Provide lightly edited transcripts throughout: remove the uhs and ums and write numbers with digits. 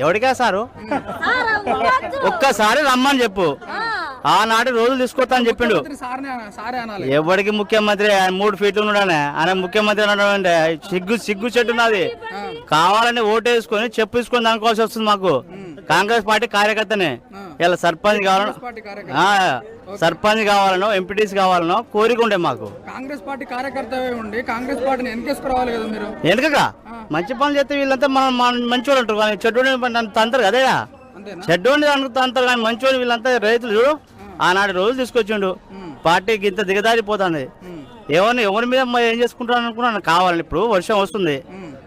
ఎవరికా sir ఒక్కసారి రమ్మని చెప్పు. ఆనాటి రోజులు తీసుకొస్తా అని చెప్పిండు. ఎవరికి ముఖ్యమంత్రి 3 ఫీట్లు ఉన్నాడనే ఆయన ముఖ్యమంత్రి అంటే సిగ్గు చెట్టు ఉన్నది. కావాలని ఓటేసుకొని చెప్పు తీసుకొని దానికోసం వస్తుంది మాకు. కాంగ్రెస్ పార్టీ కార్యకర్తనే ఇలా సర్పంచ్ కావాలనో ఎంపీటీసీ కావాలనో కోరిక ఉండే మాకు. కాంగ్రెస్ పార్టీ కార్యకర్త ఉండి కాంగ్రెస్ పార్టీని వెనకేసుకోవాలి కదా మీరు. ఎందుకగా మంచి పనులు చేస్తే వీళ్ళంతా మనం మంచి వాళ్ళు అంటారు కానీ చెడ్డోని తంతారు కదయా. చెడ్డోని తంతారు కానీ మంచి వాళ్ళు వీళ్ళంతా రైతులు చూడు. ఆనాటి రోజులు తీసుకొచ్చిండు. పార్టీకి ఇంత దిగదారిపోతుంది. ఎవరి మీద ఏం చేసుకుంటాను అనుకున్నాను కావాలని. ఇప్పుడు వర్షం వస్తుంది,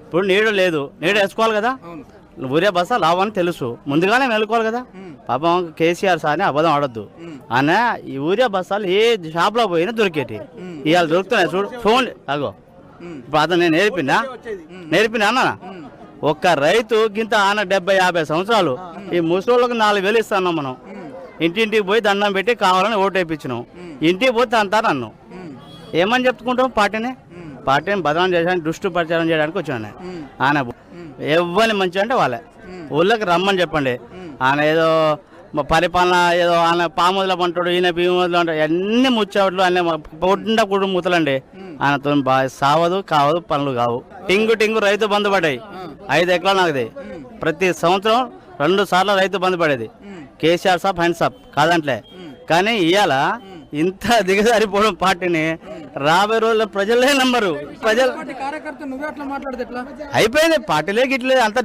ఇప్పుడు నీడ లేదు, నీడ వేసుకోవాలి కదా. ఊరియా బస్తా లావని తెలుసు, ముందుగానే వెళ్ళుకోవాలి కదా. పాపం కేసీఆర్ సార్ని అబద్ధం ఆడొద్దు. ఆయన ఈ ఊరియా బస్తాలు ఏ షాప్ లో పోయినా దొరికేటి, ఇవాళ దొరుకుతున్నాయి చూడు. ఫోన్ అగో ఇప్పుడు అతను నేను నేర్పినా అన్న. ఒక్క రైతు గింత ఆన 70-50 సంవత్సరాలు. ఈ ముసలోళ్ళకి 4,000 ఇస్తాను మనం. ఇంటింటికి పోయి దండం పెట్టి కావాలని ఓటు వేయించినాం. ఇంటికి పోతే అంతా నన్ను ఏమని చెప్పుకుంటాం. పార్టీని బదనాం చేయడానికి దుష్టు ప్రచారం చేయడానికి వచ్చాను. ఆయన ఎవరిని మంచి అంటే వాళ్ళే ఊళ్ళకి రమ్మని చెప్పండి. ఆయన ఏదో పరిపాలన ఏదో ఆయన పాముదల పంటాడు, ఈయన భీముదలు అంటాడు. అన్ని ముచ్చట్లు అన్నీ పొట్టిండా కుటుంబ ముత్తలండి. ఆయనతో సావదు కావదు పనులు కావు. టింగు రైతు బంధు పడ్డాయి. 5 ఎకరాలు నాకుది. ప్రతి సంవత్సరం 2 సార్లు రైతు బంధు పడేది. కేసీఆర్ సాబ్ హ్యాండ్ సాబ్ కాదంటలే. కానీ ఇవాళ ఇంత దిగజారిపోవడం పార్టీని రాబోయే రోజుల్లో ప్రజలే నమ్మరు. ప్రజలు అయిపోయింది. పార్టీలే గిట్లేదు అంత